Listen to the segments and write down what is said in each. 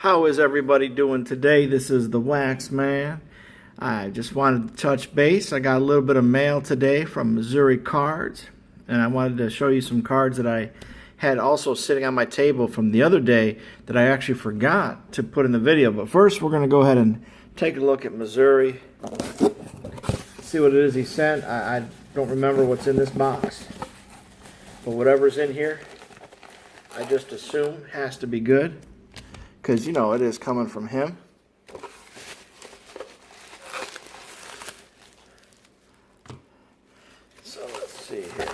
How is everybody doing today? This is the Wax Man. I just wanted to touch base. I got a little bit of mail today from Missouri Cards, and I wanted to show you some cards that I had also sitting on my table from the other day that I actually forgot to put in the video. But first, we're going to go ahead and take a look at Missouri. See what it is he sent. I don't remember what's in this box, but whatever's in here, I just assume has to be good, because you know it is coming from him. So let's see here.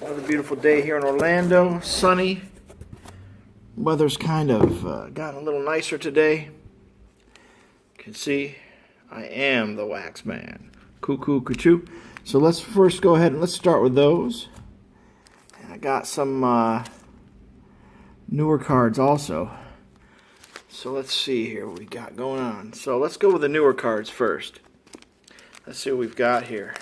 Another beautiful day here in Orlando. Sunny. Weather's kind of gotten a little nicer today. You can see I am the Wax Man. Cuckoo, cuckoo. So let's first go ahead and let's start with those. I got some newer cards also. So let's see here what we got going on. So let's go with the newer cards first. Let's see what we've got here.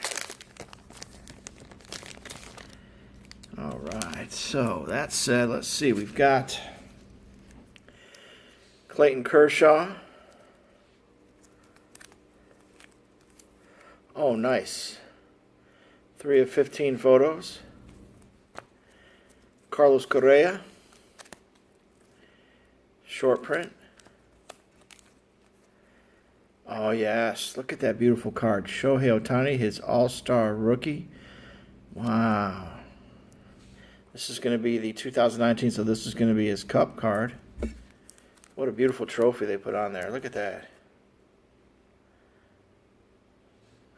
Alright, so that said, let's see. We've got Clayton Kershaw. Oh, nice. 3 of 15 photos. Carlos Correa, short print. Oh yes, look at that beautiful card. Shohei Ohtani, his all-star rookie. Wow. This is going to be the 2019, so this is going to be his cup card. What a beautiful trophy they put on there. Look at that.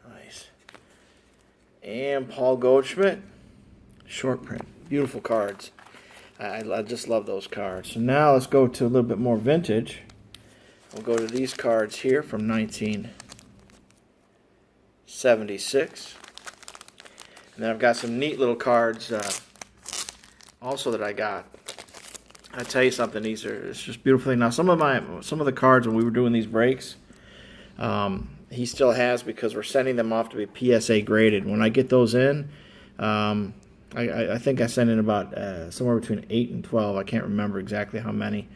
Nice. And Paul Goldschmidt, short print. Beautiful cards. I just love those cards. So now let's go to a little bit more vintage. We'll go to these cards here from 1976. And then I've got some neat little cards also that I got. I tell you something, it's just beautiful. Now some of the cards when we were doing these breaks, he still has, because we're sending them off to be PSA graded. When I get those in, I think I sent in about somewhere between 8 and 12. I can't remember exactly how many.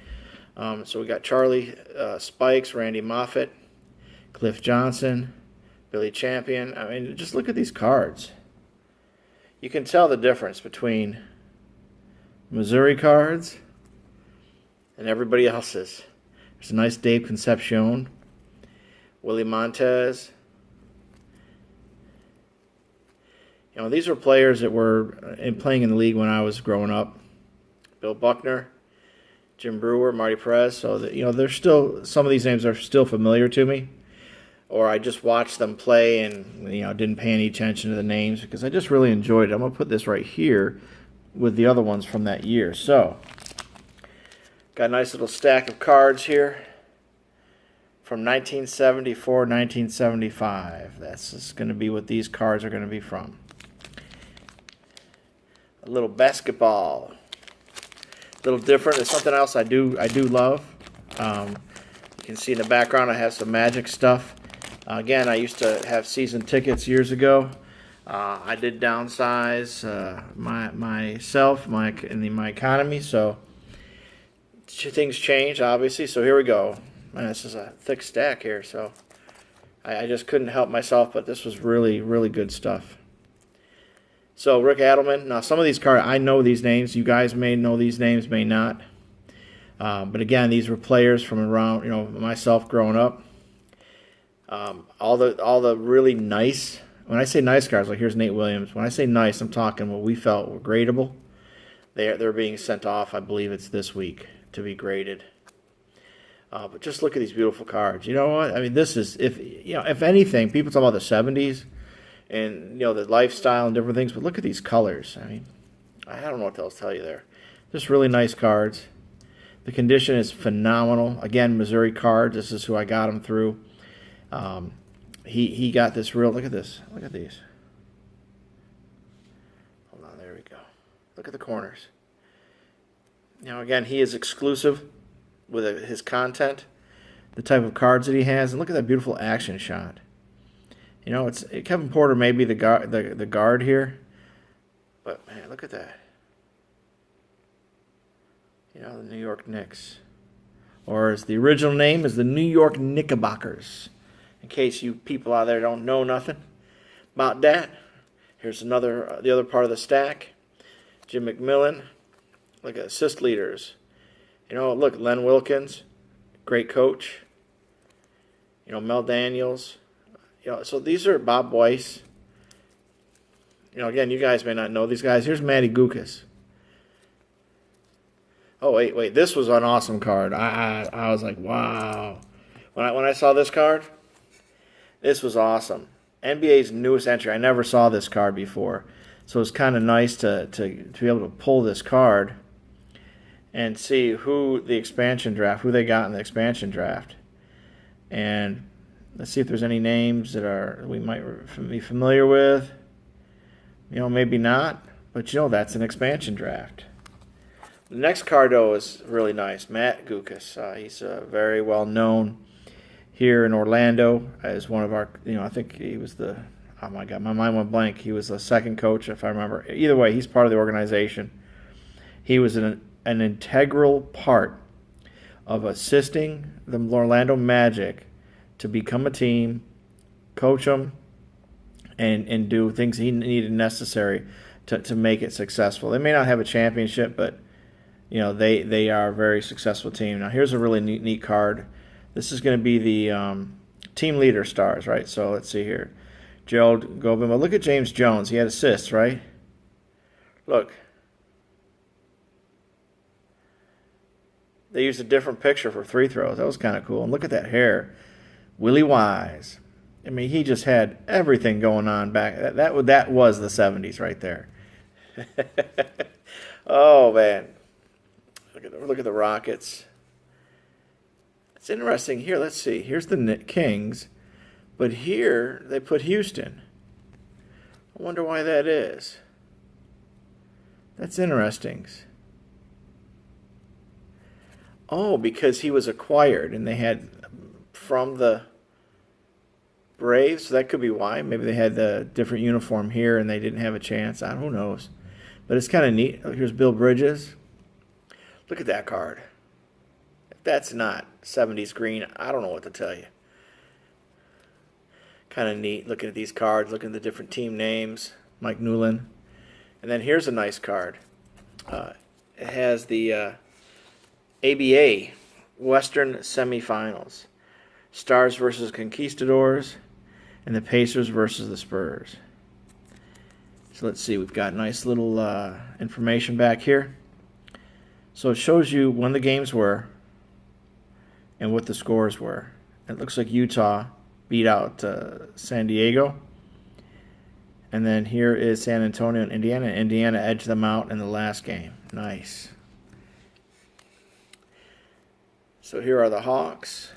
So we got Charlie Spikes, Randy Moffett, Cliff Johnson, Billy Champion. I mean, just look at these cards. You can tell the difference between Missouri cards and everybody else's. There's a nice Dave Concepcion, Willie Montez. You know, these are players that were playing in the league when I was growing up. Bill Buckner, Jim Brewer, Marty Perez. So that, you know, there's still some of these names are still familiar to me, or I just watched them play and didn't pay any attention to the names because I just really enjoyed it. I'm gonna put this right here with the other ones from that year. So got a nice little stack of cards here from 1974, 1975. That's just going to be what these cards are going to be from. A little basketball, a little different. It's something else I do love. You can see in the background I have some Magic stuff. Again, I used to have season tickets years ago. I did downsize myself, my economy, so things changed obviously. So here we go. Man, this is a thick stack here, so I just couldn't help myself. But this was really, really good stuff. So Rick Adelman. Now some of these cards, I know these names. You guys may know these names, may not. But again, these were players from around, myself growing up. All the really nice. When I say nice cards, like here's Nate Williams. When I say nice, I'm talking what we felt were gradable. They're being sent off. I believe it's this week to be graded. But just look at these beautiful cards. You know what? I mean, this is, if anything, people talk about the 70s and, the lifestyle and different things, but look at these colors. I mean, I don't know what else to tell you there. Just really nice cards. The condition is phenomenal. Again, Missouri Cards. This is who I got them through. He got this real, look at this. Look at these. Hold on, there we go. Look at the corners. Again, he is exclusive with his content, the type of cards that he has, and look at that beautiful action shot. It's Kevin Porter may be the guard here, but man, look at that. You know, the New York Knicks. Or as the original name is the New York Knickerbockers. In case you people out there don't know nothing about that. Here's another, the other part of the stack. Jim McMillan. Look at assist leaders. You know, look, Len Wilkins, great coach. You know, Mel Daniels. You know, so these are Bob Weiss. You know, again, you guys may not know these guys. Here's Matty Gukas. Oh, wait. This was an awesome card. I was like, wow. When I saw this card, this was awesome. NBA's newest entry. I never saw this card before. So it's kind of nice to be able to pull this card and see who they got in the expansion draft. And let's see if there's any names that we might be familiar with. You know, maybe not. But, you know, that's an expansion draft. The next card, though, is really nice. Matt Gukas. He's very well known here in Orlando as one of our, you know, I think he was the, oh my God, my mind went blank. He was the second coach, if I remember. Either way, he's part of the organization. He was an integral part of assisting the Orlando Magic to become a team, coach them, and do things he needed necessary to make it successful. They may not have a championship, but you know, they are a very successful team. Now, here's a really neat card. This is going to be the team leader stars, right? So let's see here. Gerald Govin. Well, look at James Jones. He had assists, right? Look. They used a different picture for free throws. That was kind of cool. And look at that hair. Willie Wise. I mean, he just had everything going on back. That was the 70s right there. Oh, man. Look at the Rockets. It's interesting here. Let's see. Here's the Kings. But here they put Houston. I wonder why that is. That's interesting. Oh, because he was acquired and they had from the Braves. So that could be why. Maybe they had the different uniform here and they didn't have a chance. Who knows? But it's kind of neat. Here's Bill Bridges. Look at that card. If that's not 70s green, I don't know what to tell you. Kind of neat looking at these cards, looking at the different team names. Mike Newland. And then here's a nice card. It has the ABA Western semifinals. Stars versus Conquistadors and the Pacers versus the Spurs. So let's see. We've got nice little information back here. So it shows you when the games were and what the scores were. It looks like Utah beat out San Diego. And then here is San Antonio and Indiana. Indiana edged them out in the last game. Nice. So here are the Hawks.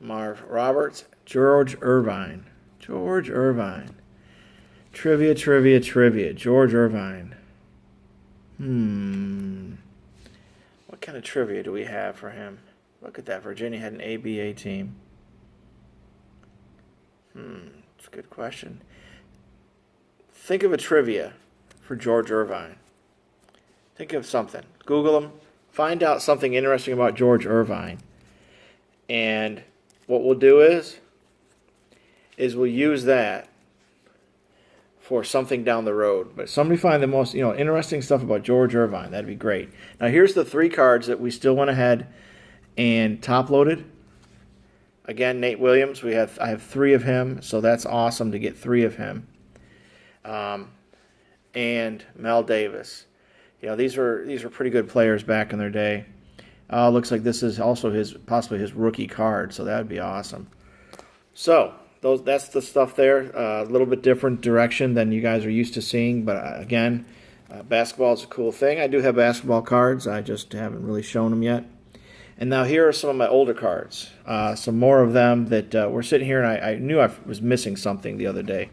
Marv Roberts. George Irvine. George Irvine. Trivia. George Irvine. What kind of trivia do we have for him? Look at that. Virginia had an ABA team. It's a good question. Think of a trivia for George Irvine. Think of something. Google him. Find out something interesting about George Irvine. And what we'll do is we'll use that for something down the road. But somebody find the most, interesting stuff about George Irvine. That'd be great. Now here's the 3 cards that we still went ahead and top loaded. Again, Nate Williams. I have 3 of him, so that's awesome to get 3 of him. And Mel Davis. These are pretty good players back in their day. Looks like this is also possibly his rookie card, so that would be awesome. So that's the stuff there. A little bit different direction than you guys are used to seeing, but again, basketball is a cool thing. I do have basketball cards. I just haven't really shown them yet. And now here are some of my older cards. Some more of them that we're sitting here, and I knew I was missing something the other day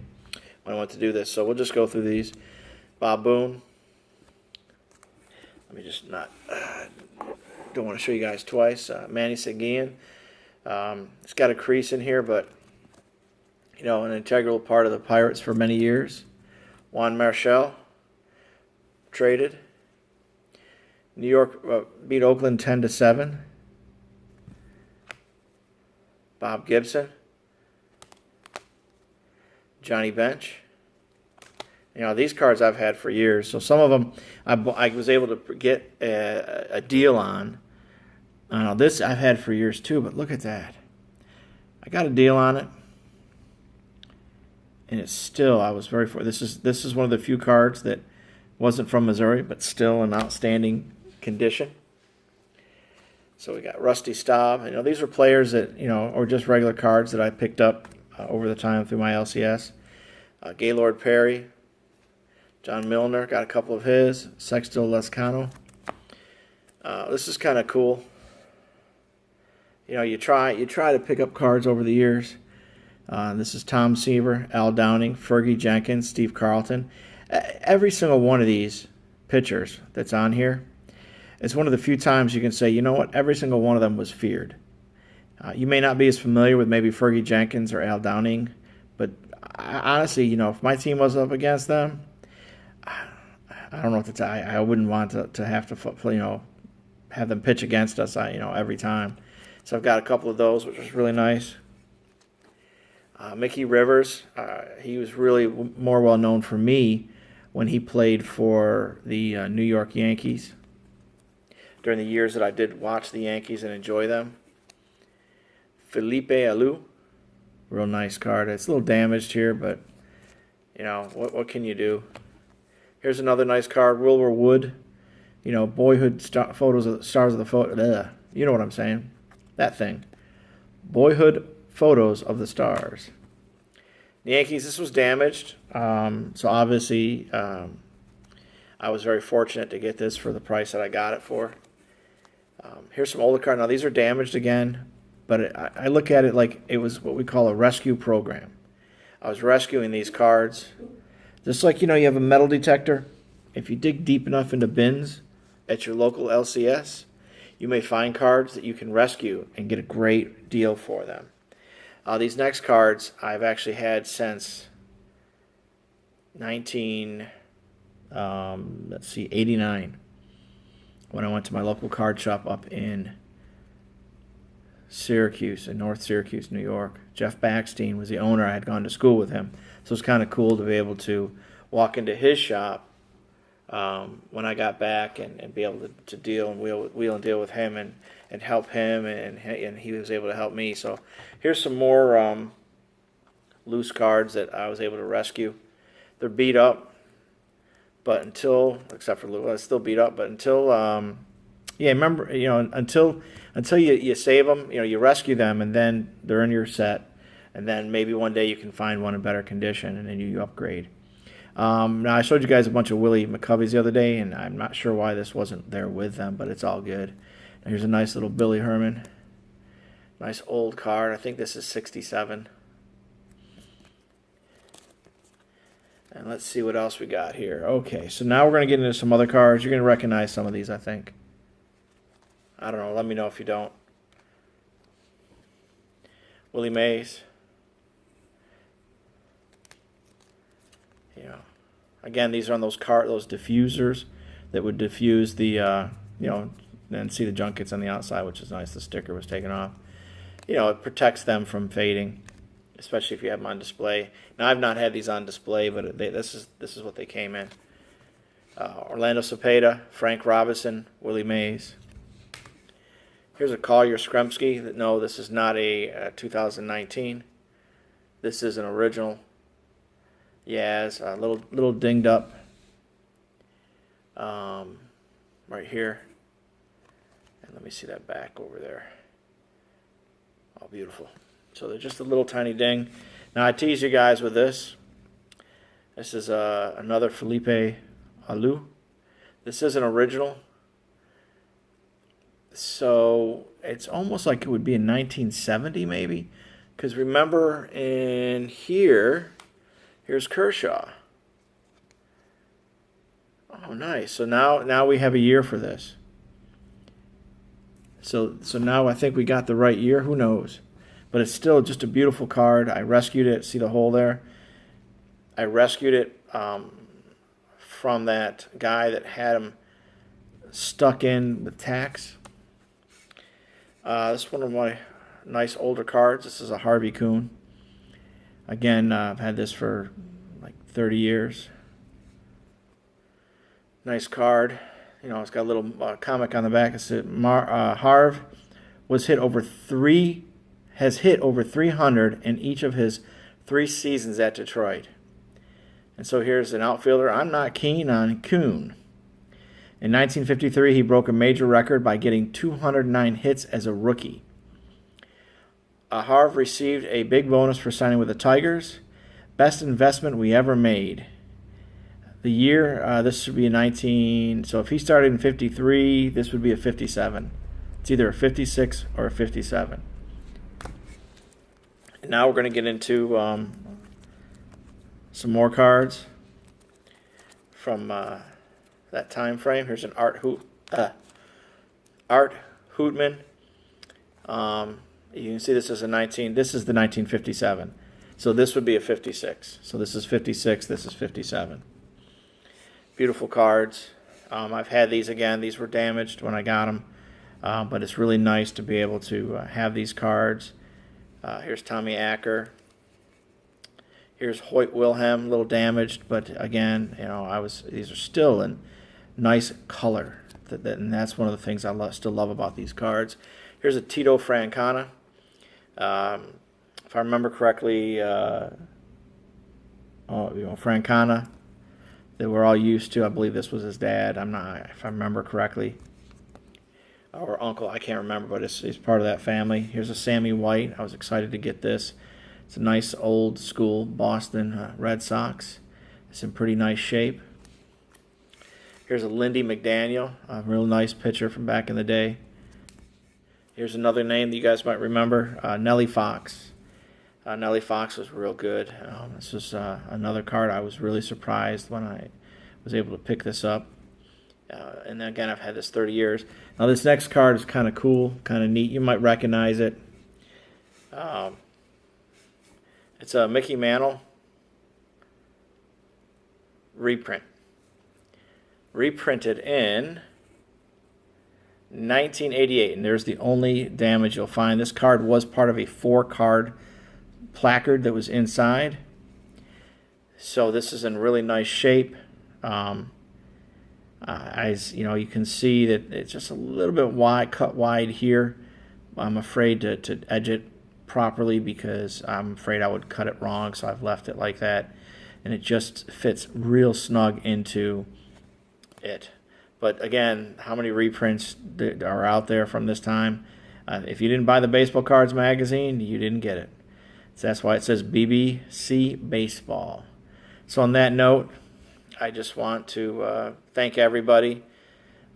when I went to do this. So we'll just go through these. Bob Boone. Let me just not, don't want to show you guys twice. Manny Seguin. It's got a crease in here, but, an integral part of the Pirates for many years. Juan Marshall, traded. New York beat Oakland 10-7. Bob Gibson. Johnny Bench. You know, these cards I've had for years. So some of them I was able to get a deal on. This I've had for years too, but look at that. I got a deal on it. And it's still, I was very this is one of the few cards that wasn't from Missouri, but still in outstanding condition. So we got Rusty Staub. You know, these are players that, you know, or just regular cards that I picked up over the time through my LCS. Gaylord Perry, John Milner, got a couple of his. Sexto Lescano. This is kind of cool. You know, you try to pick up cards over the years. This is Tom Seaver, Al Downing, Fergie Jenkins, Steve Carlton. Every single one of these pitchers that's on here, it's one of the few times you can say, you know what, every single one of them was feared. You may not be as familiar with maybe Fergie Jenkins or Al Downing, but honestly, you know, if my team was up against them, I don't know what to tell you. I wouldn't want to have to, you know, have them pitch against us, you know, every time. So I've got a couple of those, which is really nice. Mickey Rivers, he was really more well known for me when he played for the New York Yankees during the years that I did watch the Yankees and enjoy them. Felipe Alou, real nice card. It's a little damaged here, but you know, what can you do? Here's another nice card, Wilbur Wood. You know, boyhood photos of the stars of the photo. You know what I'm saying? That thing. Boyhood photos of the stars. The Yankees, this was damaged. So obviously, I was very fortunate to get this for the price that I got it for. Here's some older cards. Now, these are damaged again, but I look at it like it was what we call a rescue program. I was rescuing these cards. Just like, you know, you have a metal detector. If you dig deep enough into bins at your local LCS, you may find cards that you can rescue and get a great deal for them. These next cards I've actually had since 89, when I went to my local card shop up in Syracuse, in North Syracuse, New York. Jeff Backstein was the owner. I had gone to school with him. So it's kind of cool to be able to walk into his shop when I got back and be able to deal and wheel and deal with him and help him, and he was able to help me. So here's some more loose cards that I was able to rescue. They're beat up, but except for Lou, it's still beat up, but until, yeah, remember, you know, until you save them, you know, you rescue them, and then they're in your set, and then maybe one day you can find one in better condition, and then you upgrade. Now, I showed you guys a bunch of Willie McCoveys the other day, and I'm not sure why this wasn't there with them, but it's all good. Now, here's a nice little Billy Herman. Nice old card. I think this is 67. And let's see what else we got here. Okay, so now we're going to get into some other cards. You're going to recognize some of these, I think. I don't know. Let me know if you don't. Willie Mays. Yeah. Again, these are on those diffusers that would diffuse the, you know, and see the junkets on the outside, which is nice. The sticker was taken off. You know, it protects them from fading, especially if you have them on display. Now, I've not had these on display, but this is what they came in. Orlando Cepeda, Frank Robinson, Willie Mays. Here's a Collier Skremski. No, this is not a 2019. This is an original. Yeah, it's a little dinged up right here. And let me see that back over there. Oh, beautiful. So they're just a little tiny ding. Now, I tease you guys with this. This is another Felipe Alou. This is an original. So it's almost like it would be in 1970 maybe. Because remember in here, here's Kershaw. Oh, nice. So now we have a year for this. So now I think we got the right year. Who knows? But it's still just a beautiful card. I rescued it. See the hole there? I rescued it from that guy that had him stuck in with tacks. This is one of my nice older cards. This is a Harvey Kuhn. Again, I've had this for like 30 years. Nice card. You know, it's got a little comic on the back. It says Harv has hit over 300 in each of his 3 seasons at Detroit. And so here's an outfielder I'm not keen on, Kuhn. In 1953, he broke a major record by getting 209 hits as a rookie. Harv received a big bonus for signing with the Tigers. Best investment we ever made. The year, this should be a 19... So if he started in 53, this would be a 57. It's either a 56 or a 57. And now we're going to get into some more cards from that time frame. Here's an Art Hootman. You can see this is a 19. This is the 1957. So this would be a 56. So this is 56. This is 57. Beautiful cards. I've had these again. These were damaged when I got them, but it's really nice to be able to have these cards. Here's Tommy Acker. Here's Hoyt Wilhelm, a little damaged, but again, you know, these are still in nice color, and that's one of the things I still love about these cards. Here's a Tito Francona. If I remember correctly, Francona, that we're all used to. I believe this was his dad. I'm not, if I remember correctly, or uncle. I can't remember, but he's part of that family. Here's a Sammy White. I was excited to get this. It's a nice old school Boston Red Sox. It's in pretty nice shape. Here's a Lindy McDaniel, a real nice pitcher from back in the day. Here's another name that you guys might remember, Nellie Fox. Nellie Fox was real good. This is another card. I was really surprised when I was able to pick this up. And again, I've had this 30 years. Now this next card is kind of cool, kind of neat. You might recognize it. It's a Mickey Mantle reprint. Reprinted in 1988, and there's the only damage you'll find. This card was part of a 4-card placard that was inside. So this is in really nice shape. As you know, you can see that it's just a little bit wide, cut wide here. I'm afraid to edge it properly because I'm afraid I would cut it wrong, so I've left it like that, and it just fits real snug into it. But again, how many reprints are out there from this time? If you didn't buy the Baseball Cards magazine, you didn't get it. So that's why it says BBC Baseball. So on that note, I just want to thank everybody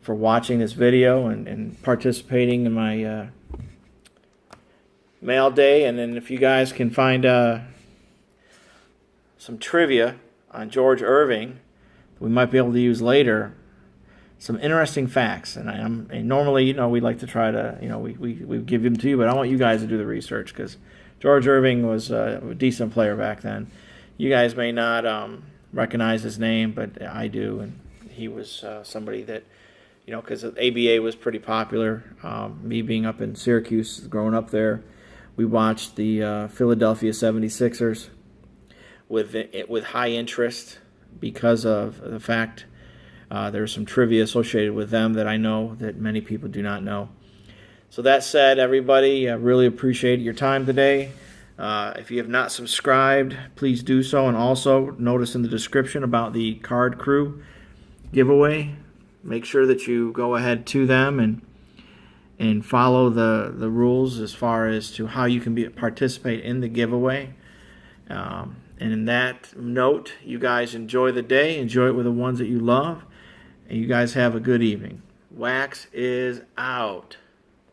for watching this video and participating in my mail day. And then if you guys can find some trivia on George Irving we might be able to use later, some interesting facts. And normally, you know, we like to try to, you know, we give them to you, but I want you guys to do the research because George Irving was a decent player back then. You guys may not recognize his name, but I do, and he was somebody that, you know, because ABA was pretty popular. Me being up in Syracuse, growing up there, we watched the Philadelphia 76ers with high interest because of the fact there's some trivia associated with them that I know that many people do not know. So that said, everybody, I really appreciate your time today. If you have not subscribed, please do so. And also, notice in the description about the Card Crew giveaway. Make sure that you go ahead to them and follow the rules as far as to how you can participate in the giveaway. And in that note, you guys enjoy the day. Enjoy it with the ones that you love. And you guys have a good evening. Wax is out.